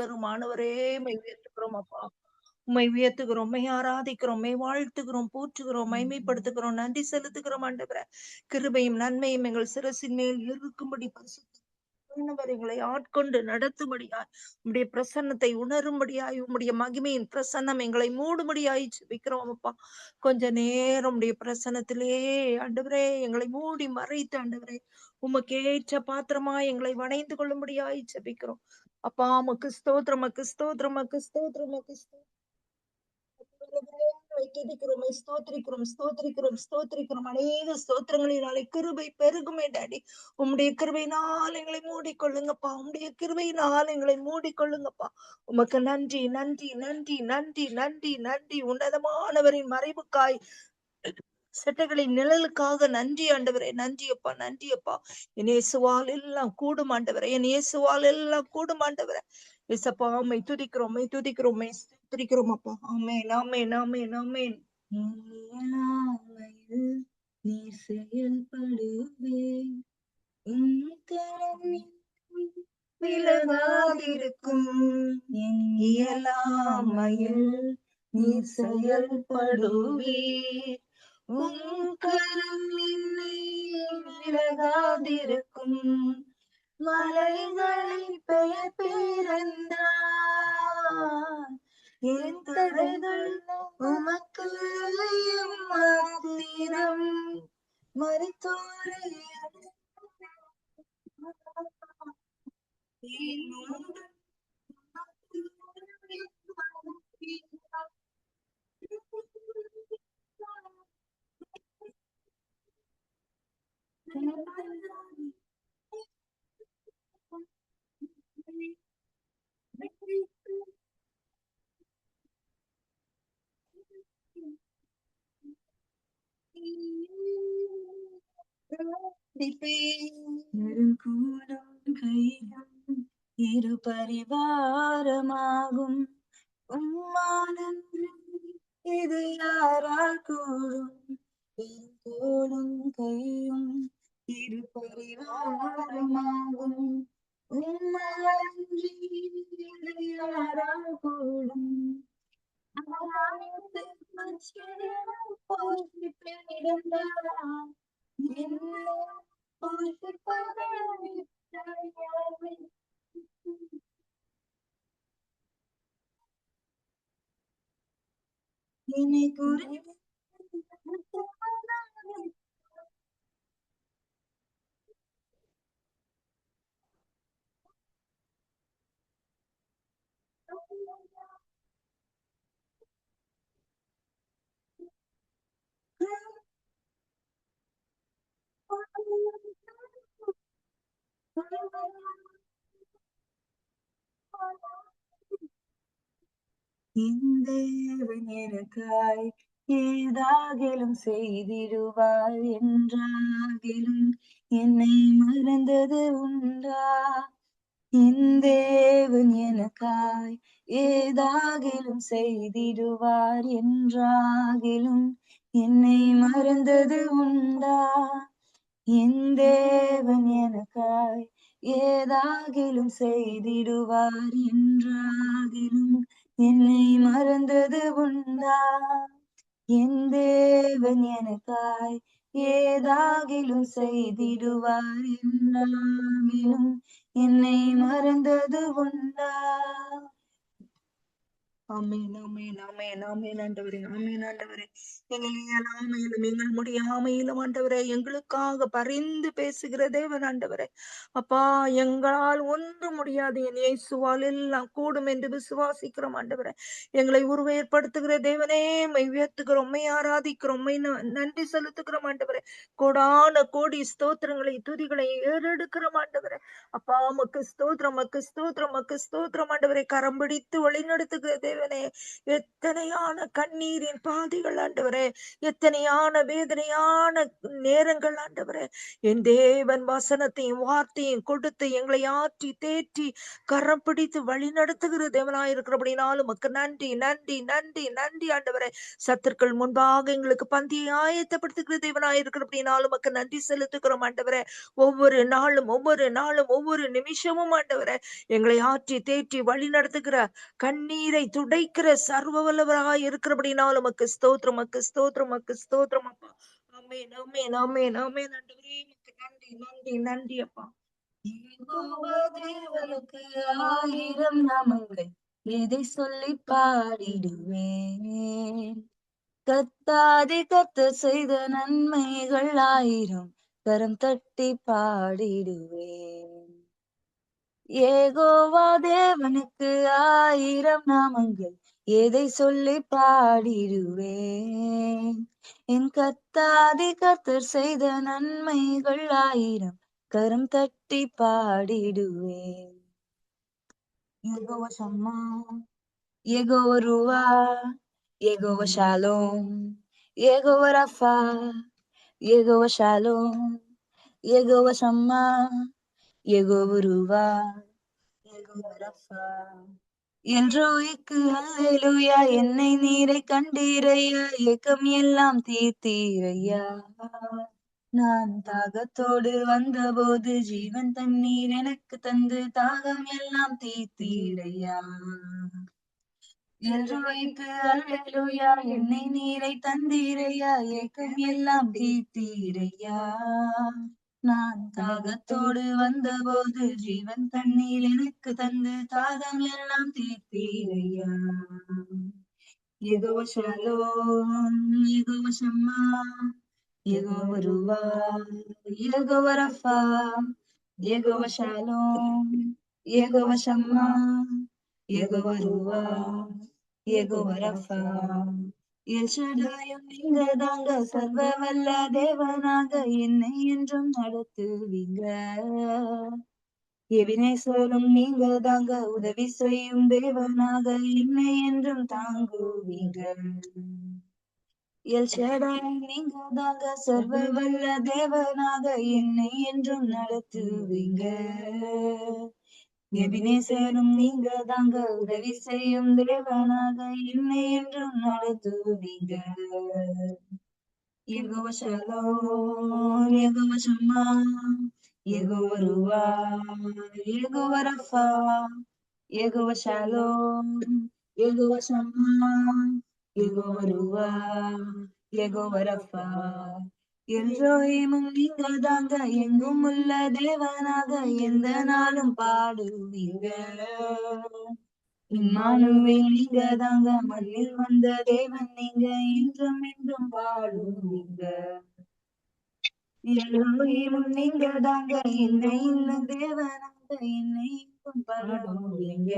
பெருமானவரே உம்மை உயர்த்துகிறோம் அப்பா. உம்மை உயர்த்துகிறோம், உம்மை ஆராதிக்கிறோம், உம்மை வாழ்த்துகிறோம், போற்றுகிறோம், மகிமைப்படுத்துகிறோம், நன்றி செலுத்துகிறோம் ஆண்டவரே. கிருபையும் நன்மையும் எங்கள் சிரசின் மேல் இருக்கும்படி ஆண்டவர் எங்களை ஆட்கொண்டு நடத்தும்படியாய் உம்முடைய பிரசன்னத்தை உணரும்படியாய் உம்முடைய மகிமையின் பிரசன்னம் எங்களை மூடும்படியாய் ஜெபிக்கிறோம் அப்பா. கொஞ்ச நேரம் உடைய பிரசன்னத்திலே ஆண்டவரே எங்களை மூடி மறைத்து ஆண்டவரே உமக்கு ஏற்ற பாத்திரமா எங்களை வணைந்து கொள்ளும்படியாய் ஜெபிக்கிறோம் அப்பா. உமக்கு ஸ்தோத்திரம், உமக்கு ஸ்தோத்திரம், உமக்கு ஸ்தோத்திரம், உமக்கு ஸ்தோத்திரம். துதிக்கிறோம், ஸ்தோத்திரிக்கிறோம், ஸ்தோத்திரிக்கிறோம், ஸ்தோத்திரிக்கிறோம். அநேக ஸ்தோத்திரங்களினாலே கிருபை பெருகுமே டாடி. உம்முடைய கிருபையினால் எங்களை மூடிக்கொள்ளுங்கப்பா. உம்முடைய கிருபையினால் எங்களை மூடிக்கொள்ளுங்கப்பா. உமக்கு நன்றி, நன்றி, நன்றி, நன்றி, நன்றி, நன்றி. உன்னதமானவரின் மறைவுக்காய் செட்டைகளின் நிழலுக்காக நன்றி ஆண்டவரே. நன்றி அப்பா, நன்றி அப்பா. என் இயேசுவால் எல்லாம் கூடும் ஆண்டவரே. என் இயேசுவால் எல்லாம் கூடும் ஆண்டவரே. இயேசப்பா உம்மை துதிக்கிறோம், உம்மை துதிக்கிறோம், உம்மை ஸ்தோத்திரிக்கிறோம் அப்பா. ஆமென், ஆமென், ஆமென், ஆமென். இயலாமையில் நீர் செயல்படுவேன், உம் கரம் என்னை விலகாதிருக்கும். என் இயலாமையில் நீர் செயல்படுவீர், உம் கரம் என்னை விலகாதிருக்கும். மலைகளை பெயர் பிறந்தார், என் தடைகள் உமக்கு மாத்திரம். மரித்தோரை நெருங்கூடும் கையும் இரு பரிவாரமாகும், உம்மானன்று இது யாரால் கூடும். நெருங்கூடும் கையும் இரு பரிவாரமாகும், உம்மானன்றி இது யாரால் கூடும். என்னை குறித்து தேவன் எனக்காய் ஏதாகிலும் செய்திடுவார் என்றாகிலும் என்னை மறந்தது உண்டா. என் தேவன் எனக்காய் ஏதாகிலும் செய்திடுவார் என்றாகிலும் என்னை மறந்தது உண்டா. என் தேவன் எனக்காய் ஏதாகிலும் செய்திடுவார் என்றாகிலும் என்னை மறந்தது உண்டா. என் தேவன் எனக்காய் ஏதாகிலும் செய்திடுவார் என்றாகிலும் என்னை மறந்தது உண்டா. ஆமென், ஆமென், ஆமென், ஆமென் ஆண்டவரே, ஆமென் ஆண்டவரே. எங்கள் இயலாமையிலும் எங்கள் முடியாமையிலும் ஆண்டவரே எங்களுக்காக பரிந்து பேசுகிற தேவன் ஆண்டவரே. அப்பா, எங்களால் ஒன்றும் முடியாது, என் இயேசுவால் எல்லாம் கூடும் என்று விசுவாசிக்கிறோம் ஆண்டவரே. எங்களை உருவேற்படுத்துகிற தேவனே உம்மை உயர்த்துகிறோம், உம்மை ஆராதிக்கிறோம், உம்மை நன்றி செலுத்துகிறோம் ஆண்டவரே. கோடான கோடி ஸ்தோத்திரங்களை துதிகளை ஏறெடுக்கிறோம் ஆண்டவரே. அப்பா உமக்கு ஸ்தோத்திரம், உமக்கு ஸ்தோத்திரம், உமக்கு ஸ்தோத்திரம் ஆண்டவரே. கரம் பிடித்து வழிநடத்துகிற தேவனே தேவனே. எத்தனையான கண்ணீரின் பாதைகள் ஆண்டவரே, எத்தனையான வேதனையான நேரங்கள் ஆண்டவரே. என் தேவன் வசனத்தையும் வார்த்தையும் கொடுத்து எங்களை ஆற்றி தேற்றி கரம் பிடித்து வழி நடத்துகிற தேவனாயிருக்கிறபடினாலும் உமக்கு நன்றி நன்றி நன்றி நன்றி ஆண்டவரே. சத்துருக்கள் முன்பாக எங்களுக்கு பந்தியை ஆயத்தப்படுத்துகிற தேவனாயிருக்கிறபடினாலும் உமக்கு நன்றி செலுத்துகிறோம் ஆண்டவரே. ஒவ்வொரு நாளும் ஒவ்வொரு நாளும் ஒவ்வொரு நிமிஷமும் ஆண்டவரே எங்களை ஆற்றி தேற்றி வழி நடத்துகிற கண்ணீரை துடைக்கிற சர்வ வல்லவராய் இருக்கிறபடினாலும் உமக்கு ஸ்தோத்திரம் உமக்கு ஸ்தோத்திரம் உமக்கு ஸ்தோத்திரம் அப்பா. ஆமென் ஆமென் ஆமென் ஆமென் ஆண்டவரே. உமக்கு நன்றி நன்றி நன்றி அப்பா. யெகோவா தேவனுக்கு 1000 நாமங்கள், எதை சொல்லி பாடிடுவேன். கர்த்தாதி கர்த்தர் செய்த நன்மைகள் 1000, கரம் தட்டி பாடிடுவேன். யெகோவா தேவனுக்கு 1000 நாமங்கள், எதை சொல்லி பாடிடுவேன். என் கர்த்தாதி கர்த்தர் செய்த நன்மைகள் 1000, கரம் தட்டி பாடிடுவேன். யெகோவா ஷம்மா, யெகோவா ருவா, Jehovah Shalom, Jehovah Rapha, Jehovah Shalom, Jehovah Shammah, Jehovah ருவா, யெகோவா ரஃபா. எல்ரோய்க்கு அல்லேலூயா, என்னை நீரை கண்டீரையா, ஏக்கம் எல்லாம் தீர்த்தீரையா. நான் தாகத்தோடு வந்தபோது ஜீவன் தண்ணீர் எனக்கு தந்து தாகம் எல்லாம் தீர்த்தீரையா. எல்ரோய்க்கு அல்லேலூயா, என்னை நீரை தந்தீரையா, ஏக்கம் எல்லாம் தீர்த்தீரையா. நான் தாகத்தோடு வந்தபோது ஜீவன் தண்ணீர் எனக்கு தந்து தாகம் எல்லாம் தீர்த்தீரையா. Jehovah Shalom, Jehovah Shammah, Jehovah ருவா, Jehovah Rapha, Jehovah Shalom, Jehovah Shammah, Jehovah ருவா, யெகோவா ரஃபா. எல் ஷடாயும் நீங்க தாங்க, சர்வ வல்ல தேவனாக என்னை என்றும் நடத்துவீங்க. எபினேசரும் நீங்க தாங்க, உதவி செய்யும் தேவனாக என்னை என்றும் தாங்குவீங்க. எல் ஷடாய் நீங்க தாங்க, சர்வ வல்ல தேவனாக என்னை என்றும் நடத்துவீங்க. எபினேசரும் நீங்க தாங்க, உதவி செய்யும் தேவனாக என்னை என்றும் நடத்துவீங்க. Jehovah Shalom, Jehovah Shammah, Jehovah ருவா, Jehovah Rapha, Jehovah Shalom, Jehovah Shammah, Jehovah ருவா, யெகோவா ரஃபா. எல்ரோயிமும் நீங்க தாங்க, எங்கும் உள்ள தேவனாக எந்த நாளும் பாடுவீங்க. இம்மானுவேல் நீங்க தாங்க, மண்ணில் வந்த தேவன் நீங்க, என்றும் என்றும் பாடுவீங்க. எல்லோரும் நீங்க தாங்க, என்னை இன்னும் தேவனாக என்னை இன்னும் பாடுவீங்க.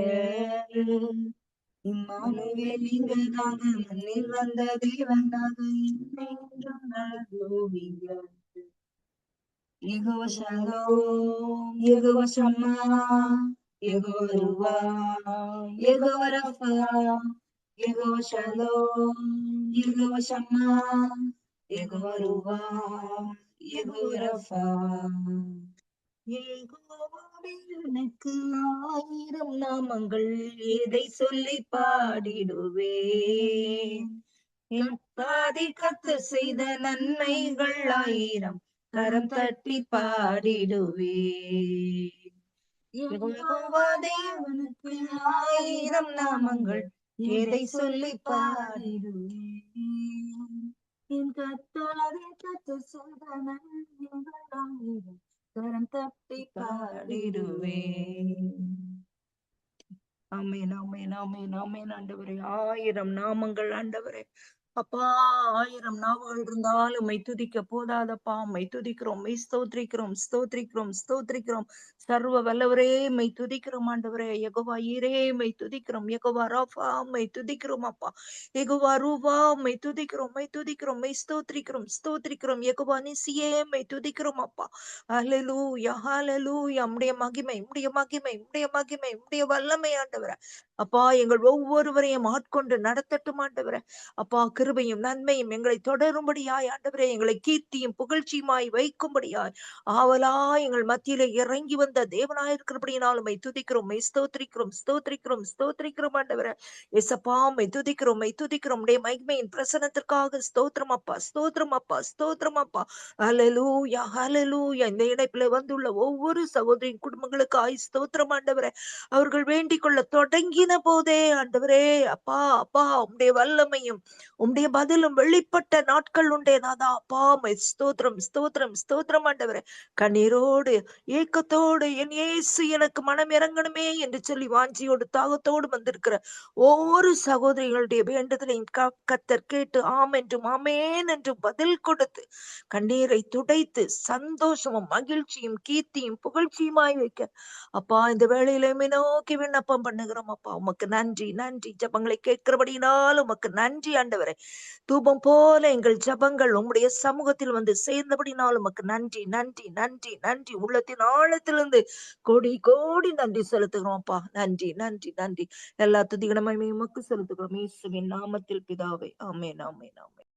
இம்மானுவேல் நீங்க தாங்க, மண்ணில் வந்த தேவனாக என்னை என்றும் நடத்துவீங்க. Jehovah Shalom, Jehovah Shammah, Jehovah ருவா, Jehovah Rapha, Jehovah Shalom, Jehovah Shammah, Jehovah ருவா, யெகோவா ரஃபா. யெகோவாவே எனக்கு 1000 நாமங்கள், எதை சொல்லி பாடிடுவேன். கர்த்தாதி கர்த்தர் செய்த நன்மைகள் 1000, கரம் தட்டி பாடிடுவேன். யெகோவா தேவனுக்கு 1000 நாமங்கள், எதை சொல்லி பாடிடுவேன். என் கர்த்தாவே கர்த்தர் செய்த நன்மைகள் 1000, கரம் தட்டி பாடிடுவேன். ஆமென் ஆமென் ஆமென் ஆமென் ஆண்டவரே. 1000 நாமங்கள் ஆண்டவரே. அப்பா, 1000 நாவுகள் இருந்தாலும் உம்மை துதிக்க போதாதப்பா. உம்மை துதிக்கிறோம், உம்மை ஸ்தோத்திரிக்கிறோம், ஸ்தோத்திரிக்கிறோம், ஸ்தோத்திரிக்கிறோம். சர்வ வல்லவரே உம்மை துதிக்கிறோம் ஆண்டவரே. யெகோவா ஈரே உம்மை துதிக்கிறோம். யெகோவா ராஃபா உம்மை துதிக்கிறோம் அப்பா. யெகோவா ரூவா உம்மை துதிக்கிறோம், உம்மை துதிக்கிறோம், உம்மை ஸ்தோத்திரிக்கிறோம், ஸ்தோத்திரிக்கிறோம். யெகோவா நிசியே உம்மை துதிக்கிறோம் அப்பா. ஹல்லேலூயா, ஹல்லேலூயா. உம்முடைய மகிமை, உம்முடைய மகிமை, உம்முடைய மகிமை, உம்முடைய வல்லமை ஆண்டவரே. அப்பா, எங்கள் ஒவ்வொருவரையும் ஆட்கொண்டு நடத்தட்டும் ஆண்டவரே. அப்பா, கிருபையும் நன்மையும் எங்களை தொடரும்படியாய் ஆண்டவரே, எங்களை கீர்த்தியும் புகழ்ச்சியுமாய் வைக்கும்படியாய் ஆவலாய் எங்கள் மத்தியிலே இறங்கி வந்த தேவனாய் இருக்கிறபடியினால் உம்மை துதிக்கிறோம், உம்மை ஸ்தோத்திரிக்கிறோம், ஸ்தோத்திரிக்கிறோம், ஸ்தோத்திரிக்கிறோம் ஆண்டவரே. எசப்பா, உம்மை துதிக்கிறோம், உம்மை துதிக்கிறோம். உம்முடைய மகிமையின் பிரசன்னத்திற்காக ஸ்தோத்திரம் அப்பா, ஸ்தோத்திரம் அப்பா, ஸ்தோத்திரம் அப்பா. ஹல்லேலூயா, ஹல்லேலூயா. இந்த இணைப்பிலே வந்துள்ள ஒவ்வொரு சகோதரின் குடும்பங்களுக்காய் ஸ்தோத்திரம் ஆண்டவரே. அவர்கள் வேண்டிக் கொள்ள தொடங்கின போதே ஆண்டவரே, அப்பா, அப்பா, உம்முடைய வல்லமையும் உம்முடைய பதிலும் வெளிப்பட்ட நாட்கள் உண்டே நாதா. அப்பா, உம்மை ஸ்தோத்திரம், ஸ்தோத்திரம், ஸ்தோத்திரம் ஆண்டவரே. கண்ணீரோடு ஏக்கத்தோடு என் இயேசு எனக்கு மனம் இறங்கணுமே என்று சொல்லி வாஞ்சியோடு தாகத்தோடு வந்திருக்கிற ஒவ்வொரு சகோதரிகளுடைய வேண்டுதலையும் கர்த்தர் கேட்டு ஆம் என்றும் ஆமேன் என்றும் பதில் கொடுத்து கண்ணீரை துடைத்து சந்தோஷமும் மகிழ்ச்சியும் கீர்த்தியும் புகழ்ச்சியுமாய் வைக்க அப்பா, இந்த வேளையில உம்மை நோக்கி விண்ணப்பம் பண்ணுகிறோம் அப்பா. உமக்கு நன்றி, நன்றி. ஜெபங்களை கேட்கிறபடியினால் உமக்கு நன்றி ஆண்டவரே. தூபம் போல எங்கள் ஜெபங்கள் உம்முடைய சமூகத்தில் வந்து சேர்ந்தபடினால் உமக்கு நன்றி, நன்றி, நன்றி, நன்றி. உள்ளத்தின் ஆழத்திலிருந்து கோடி கோடி நன்றி செலுத்துகிறோம் அப்பா. நன்றி, நன்றி, நன்றி. எல்லா துதிகன மகிமையும் உமக்கு செலுத்துகிறோம். இயேசுவின் நாமத்தில் பிதாவே. ஆமென், ஆமென், ஆமென்.